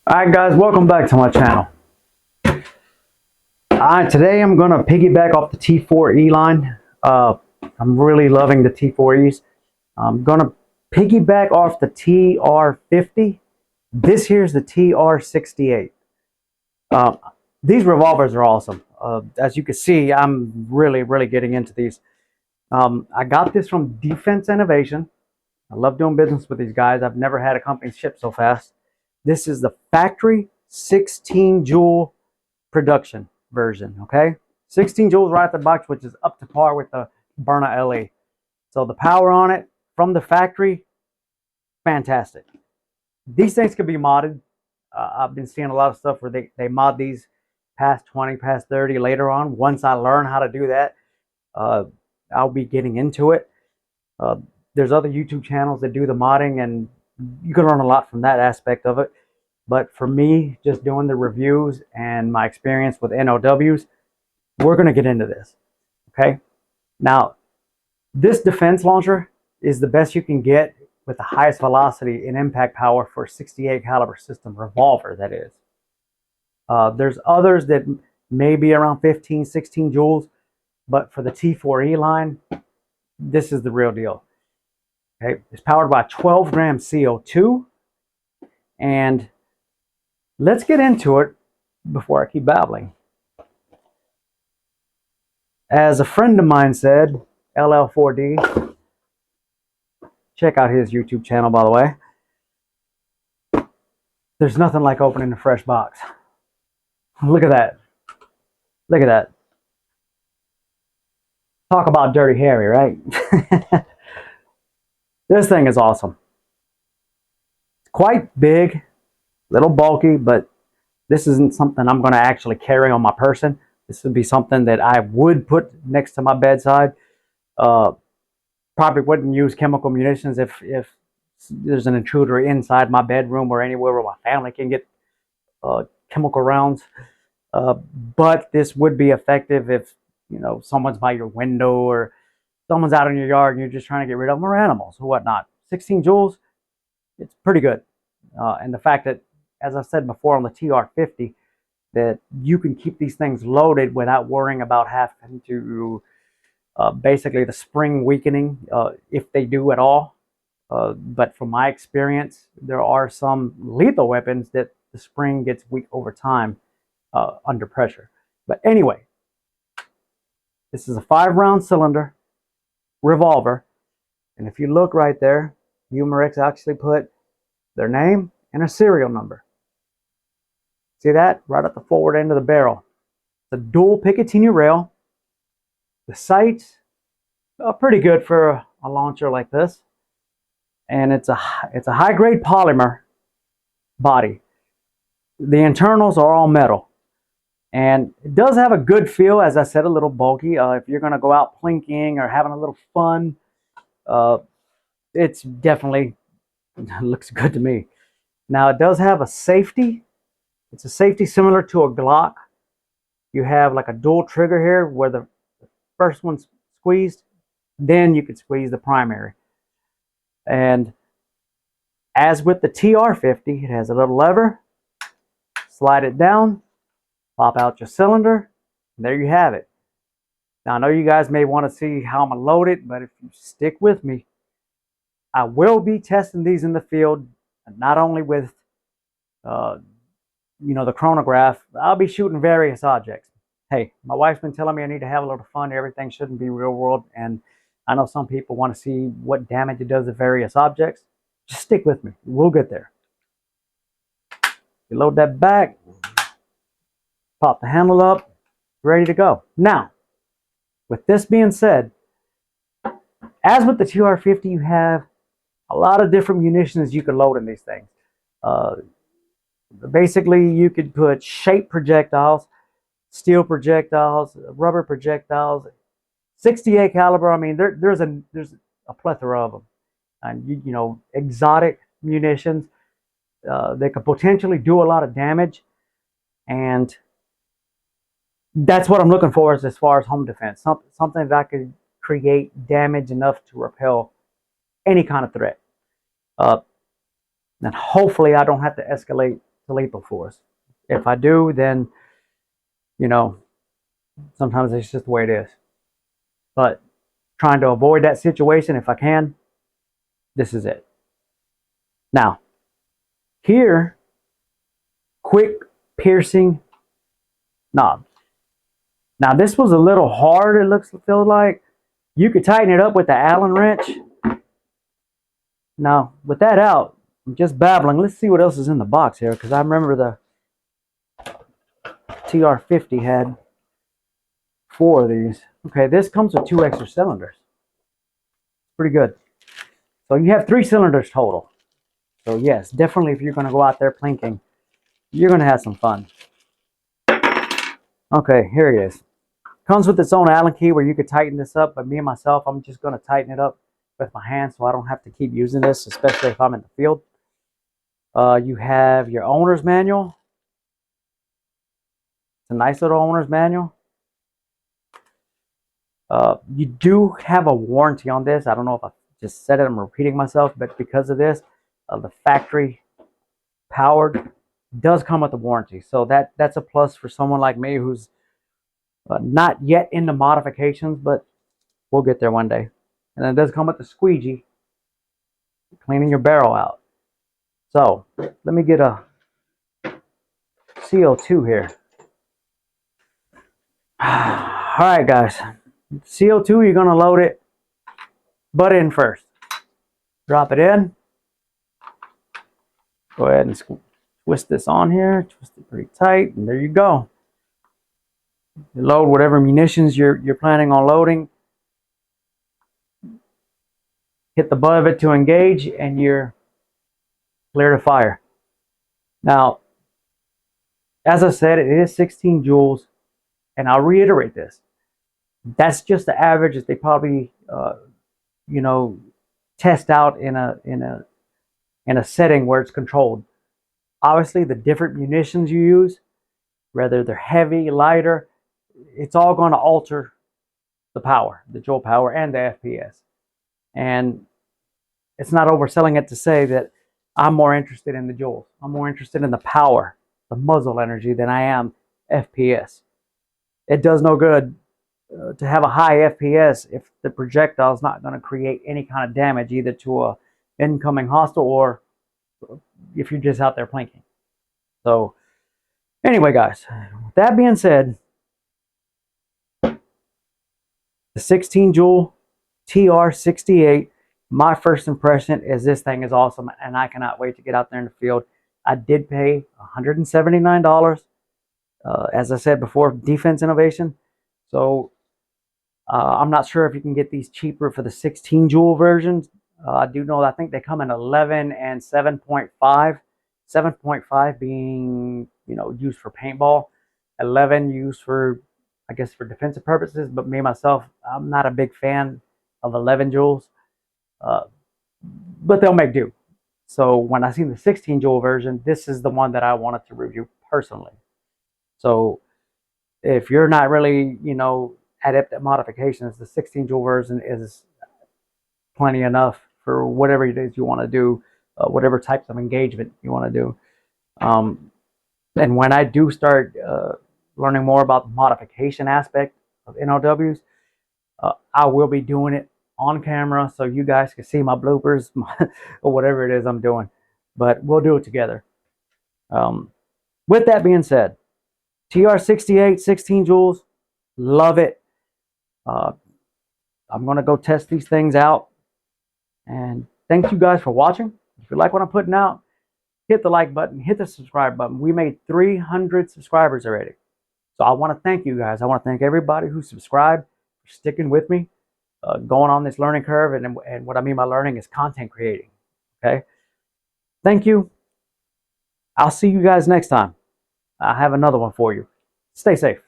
Alright guys, welcome back to my channel. Today I'm going to piggyback off the T4E line. I'm really loving the T4Es. I'm going to piggyback off the TR50. This here's the TR68. These revolvers are awesome. As you can see, I'm really getting into these. I got this from Defense Innovation. I love doing business with these guys. I've never had a company ship so fast. This is the factory 16 joule production version, okay? 16 joules right at the box, which is up to par with the Byrna LE. So the power on it from the factory, fantastic. These things can be modded. I've been seeing a lot of stuff where they mod these past 20, past 30 later on. Once I learn how to do that, I'll be getting into it. There's other YouTube channels that do the modding, and you can learn a lot from that aspect of it. But for me, just doing the reviews and my experience with NOWs, we're going to get into this. Okay. Now, this defense launcher is the best you can get with the highest velocity and impact power for a 68 caliber system revolver, that is. There's others that may be around 15, 16 joules, but for the T4E line, this is the real deal. Okay, it's powered by 12 gram CO2, and let's get into it before I keep babbling. As a friend of mine said, LL4D, check out his YouTube channel, by the way. There's nothing like opening a fresh box. Look at that. Look at that. Talk about Dirty Harry, right? This thing is awesome. It's quite big, a little bulky, but this isn't something I'm going to actually carry on my person. This would be something that I would put next to my bedside. Probably wouldn't use chemical munitions if there's an intruder inside my bedroom or anywhere where my family can get chemical rounds. But this would be effective if, you know, someone's by your window or someone's out in your yard and you're just trying to get rid of them, or animals or whatnot. 16 joules, it's pretty good. And the fact that, as I said before on the TR50, that you can keep these things loaded without worrying about having to basically the spring weakening, if they do at all. But from my experience, there are some lethal weapons that the spring gets weak over time under pressure. But anyway, this is a 5-round cylinder revolver, and if you look right there, Umarex actually put their name and a serial number. See that? Right at the forward end of the barrel. It's a dual Picatinny rail. The sights are pretty good for a launcher like this, and it's a high-grade polymer body. The internals are all metal. And it does have a good feel, as I said, a little bulky. If you're going to go out plinking or having a little fun, it's definitely looks good to me. Now, it does have a safety. It's a safety similar to a Glock. You have like a dual trigger here where the first one's squeezed, then you can squeeze the primary. And as with the TR50, it has a little lever. Slide it down. Pop out your cylinder, and there you have it. Now, I know you guys may want to see how I'm going to load it, but if you stick with me, I will be testing these in the field, not only with, the chronograph. I'll be shooting various objects. Hey, my wife's been telling me I need to have a little fun. Everything shouldn't be real world, and I know some people want to see what damage it does to various objects. Just stick with me. We'll get there. You load that back. Pop the handle up, ready to go. Now, with this being said, as with the TR50, you have a lot of different munitions you can load in these things. Basically, you could put shape projectiles, steel projectiles, rubber projectiles, 68 caliber. I mean, there's a plethora of them, and exotic munitions. They could potentially do a lot of damage, and that's what I'm looking for as far as home defense. Something that could create damage enough to repel any kind of threat. And hopefully I don't have to escalate to lethal force. If I do, then, you know, sometimes it's just the way it is. But trying to avoid that situation if I can, this is it. Now, here, quick piercing knob. Now, this was a little hard, it feels like. You could tighten it up with the Allen wrench. Now, with that out, I'm just babbling. Let's see what else is in the box here, because I remember the TR50 had 4 of these. Okay, this comes with 2 extra cylinders. Pretty good. So you have 3 cylinders total. So yes, definitely if you're going to go out there plinking, you're going to have some fun. Okay, here it is. Comes with its own Allen key where you could tighten this up, but me and myself, I'm just going to tighten it up with my hand so I don't have to keep using this, especially if I'm in the field. You have your owner's manual. It's a nice little owner's manual. You do have a warranty on this. I don't know if I just said it, I'm repeating myself, but because of this, the factory powered does come with a warranty. So that's a plus for someone like me who's not yet into modifications, but we'll get there one day. And it does come with the squeegee, cleaning your barrel out. So let me get a CO2 here. All right, guys. CO2, you're going to load it butt in first. Drop it in. Go ahead and twist this on here. Twist it pretty tight, and there you go. You load whatever munitions you're planning on loading. Hit the butt of it to engage, and you're clear to fire. Now, as I said, it is 16 joules, and I'll reiterate this. That's just the average that they probably, you know, test out in a setting where it's controlled. Obviously, the different munitions you use, whether they're heavy, lighter, it's all going to alter the power, the joule power, and the FPS. And it's not overselling it to say that I'm more interested in the joules. I'm more interested in the power, the muzzle energy, than I am FPS. It does no good to have a high FPS if the projectile is not going to create any kind of damage either to a incoming hostile or if you're just out there plinking. So anyway, guys, with that being said, the 16 joule TR68, my first impression is this thing is awesome, and I cannot wait to get out there in the field. I did pay $179. As I said before, defense innovation. So I'm not sure if you can get these cheaper for the 16 joule versions. I do know I think they come in 11 and 7.5. 7.5 being, you know, used for paintball. 11 used for, I guess, for defensive purposes. But me myself, I'm not a big fan of 11 joules. But they'll make do. So when I seen the 16 joule version, this is the one that I wanted to review personally. So if you're not really, you know, adept at modifications, the 16 joule version is plenty enough for whatever it is you want to do, whatever types of engagement you want to do. And when I do start learning more about the modification aspect of NOWs, I will be doing it on camera so you guys can see my bloopers or whatever it is I'm doing. But we'll do it together. With that being said, TR68, 16 joules, love it. I'm going to go test these things out. And thank you guys for watching. If you like what I'm putting out, hit the like button, hit the subscribe button. We made 300 subscribers already. So I want to thank you guys. I want to thank everybody who subscribed for sticking with me, going on this learning curve. And what I mean by learning is content creating. Okay? Thank you. I'll see you guys next time. I have another one for you. Stay safe.